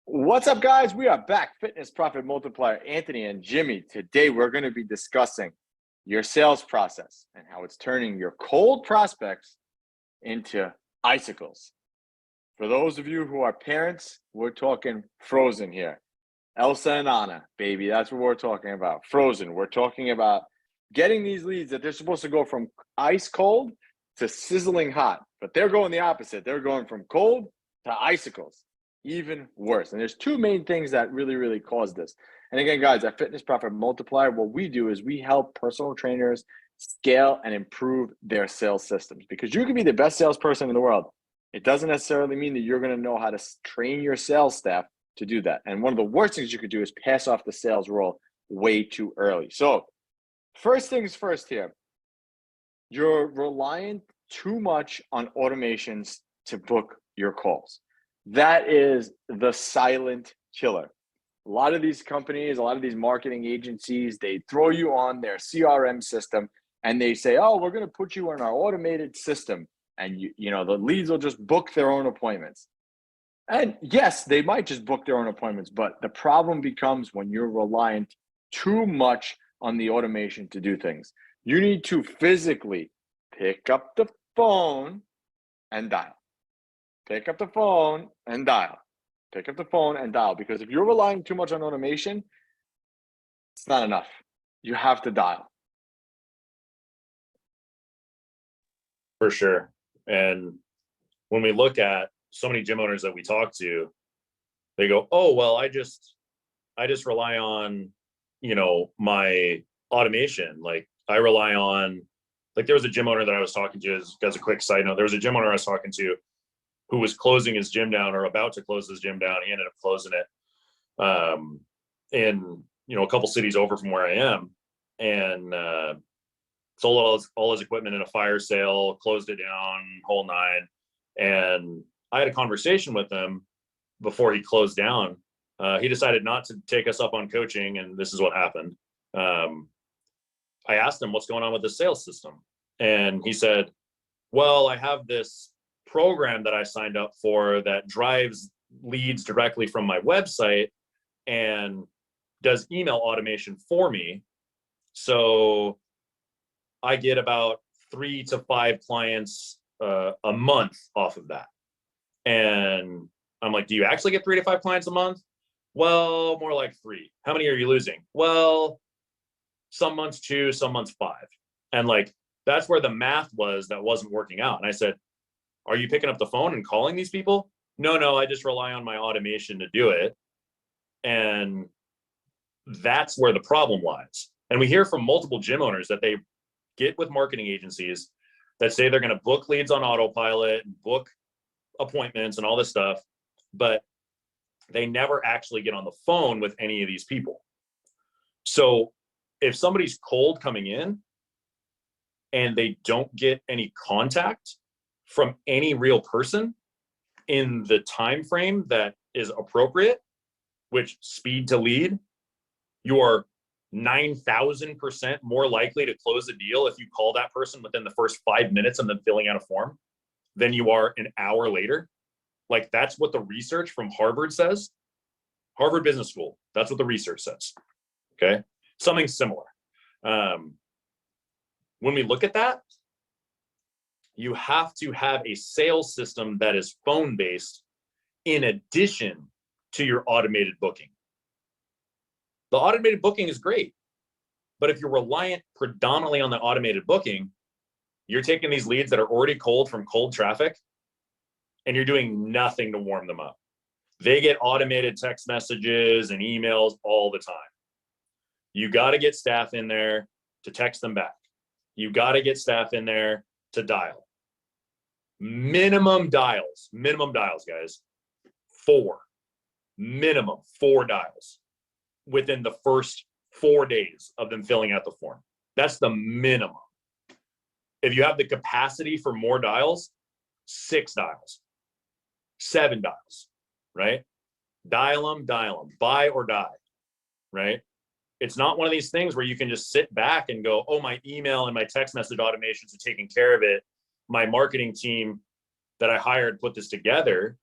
What's up, guys? We are back. Fitness Profit Multiplier, Anthony and Jimmy. Today, we're going to be discussing your sales process and how it's turning your cold prospects into icicles. For those of you who are parents, we're talking Frozen here. Elsa and Anna, baby, that's what we're talking about. Frozen. We're talking about getting these leads that they're supposed to go from ice cold to sizzling hot, but they're going the opposite. They're going from cold to icicles. Even worse. And there's two main things that really cause this. And again, guys, at Fitness Profit Multiplier, what we do is we help personal trainers scale and improve their sales systems, because you can be the best salesperson in the world. It doesn't necessarily mean that you're going to know how to train your sales staff to do that. And one of the worst things you could do is pass off the sales role way too early. So first things first here, you're relying too much on automations to book your calls. That is the silent killer. A lot of these companies, a lot of these marketing agencies, they throw you on their CRM system and they say, oh, we're going to put you in our automated system. And you know, the leads will just book their own appointments. And yes, they might just book their own appointments, but the problem becomes when you're reliant too much on the automation to do things. You need to physically pick up the phone and dial. Pick up the phone and dial. Pick up the phone and dial. Because if you're relying too much on automation, it's not enough. You have to dial. For sure. And when we look at so many gym owners that we talk to, they go, oh, well, I just rely on, my automation. Like I rely on, like there was a gym owner that I was talking to, as a quick side note, there was a gym owner I was talking to who was closing his gym down or about to close his gym down. He ended up closing it in, a couple cities over from where I am, and sold all his equipment in a fire sale, closed it down, whole nine. And I had a conversation with him before he closed down. He decided not to take us up on coaching, and this is what happened. I asked him what's going on with the sales system, and he said, well, I have this program that I signed up for that drives leads directly from my website and does email automation for me. So I get about 3 to 5 clients a month off of that. And I'm like, do you actually get 3 to 5 clients a month? Well, more like 3. How many are you losing? Well, some months 2, some months 5. And like, that's where the math was that wasn't working out. And I said, are you picking up the phone and calling these people? No, I just rely on my automation to do it. And that's where the problem lies. And we hear from multiple gym owners that they get with marketing agencies that say they're going to book leads on autopilot, book appointments and all this stuff, but they never actually get on the phone with any of these people. So if somebody's cold coming in and they don't get any contact from any real person in the time frame that is appropriate, which speed to lead, you are 9,000% more likely to close a deal if you call that person within the first 5 minutes of them filling out a form than you are an hour later. Like that's what the research from Harvard says. Harvard Business School. That's what the research says. Okay. Something similar. When we look at that, you have to have a sales system that is phone-based in addition to your automated booking. The automated booking is great, but if you're reliant predominantly on the automated booking, you're taking these leads that are already cold from cold traffic and you're doing nothing to warm them up. They get automated text messages and emails all the time. You got to get staff in there to text them back. You got to get staff in there to dial. Minimum dials, guys. 4. Minimum 4 dials within the first 4 days of them filling out the form. That's the minimum. If you have the capacity for more dials, 6 dials, 7 dials, right? Dial them, buy or die, right? It's not one of these things where you can just sit back and go, oh, my email and my text message automations are taking care of it. My marketing team that I hired put this together.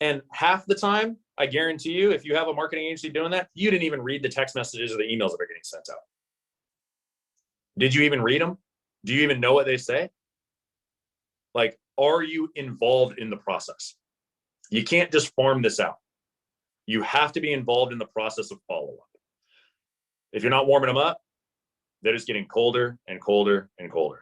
And half the time, I guarantee you, if you have a marketing agency doing that, you didn't even read the text messages or the emails that are getting sent out. Did you even read them? Do you even know what they say? Like, are you involved in the process? You can't just farm this out. You have to be involved in the process of follow-up. If you're not warming them up, they're just getting colder and colder and colder.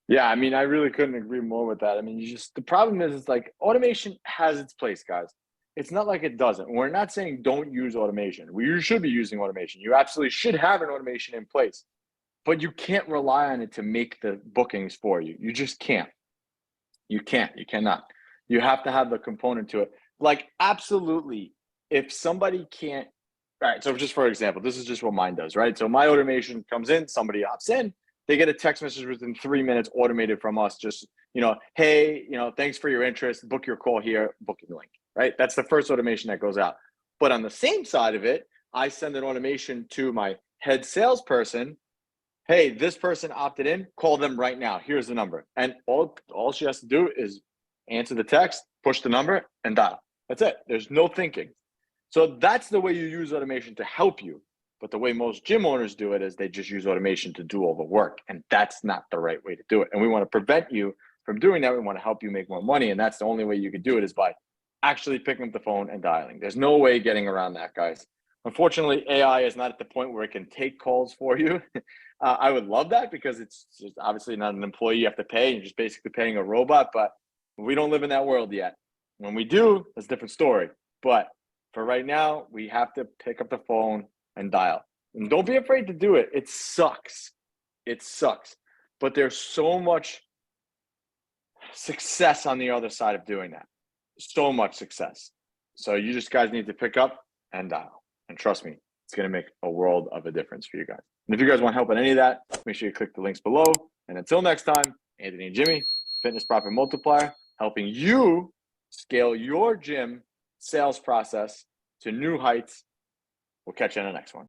Yeah, I mean, I really couldn't agree more with that. I mean, the problem is, it's like automation has its place, guys. It's not like it doesn't. We're not saying don't use automation. You should be using automation. You absolutely should have an automation in place, but you can't rely on it to make the bookings for you. You just can't. You can't. You cannot. You have to have the component to it. Like, absolutely, if somebody can't, all right, so just for example, this is just what mine does, right? So my automation comes in, somebody opts in, they get a text message within 3 minutes automated from us, just, hey, thanks for your interest, book your call here, booking link, right? That's the first automation that goes out. But on the same side of it, I send an automation to my head salesperson. Hey, this person opted in, call them right now. Here's the number. And all she has to do is answer the text, push the number, and dial. That's it. There's no thinking. So that's the way you use automation to help you. But the way most gym owners do it is they just use automation to do all the work. And that's not the right way to do it. And we want to prevent you from doing that. We want to help you make more money. And that's the only way you could do it, is by actually picking up the phone and dialing. There's no way getting around that, guys. Unfortunately, AI is not at the point where it can take calls for you. I would love that, because it's just obviously not an employee you have to pay. You're just basically paying a robot. But we don't live in that world yet. When we do, that's a different story. But for right now, we have to pick up the phone and dial. And don't be afraid to do it. It sucks. It sucks. But there's so much success on the other side of doing that. So much success. So you just guys need to pick up and dial. And trust me, it's going to make a world of a difference for you guys. And if you guys want help on any of that, make sure you click the links below. And until next time, Anthony and Jimmy, Fitness Profit Multiplier, helping you scale your gym sales process to new heights. We'll catch you on the next one.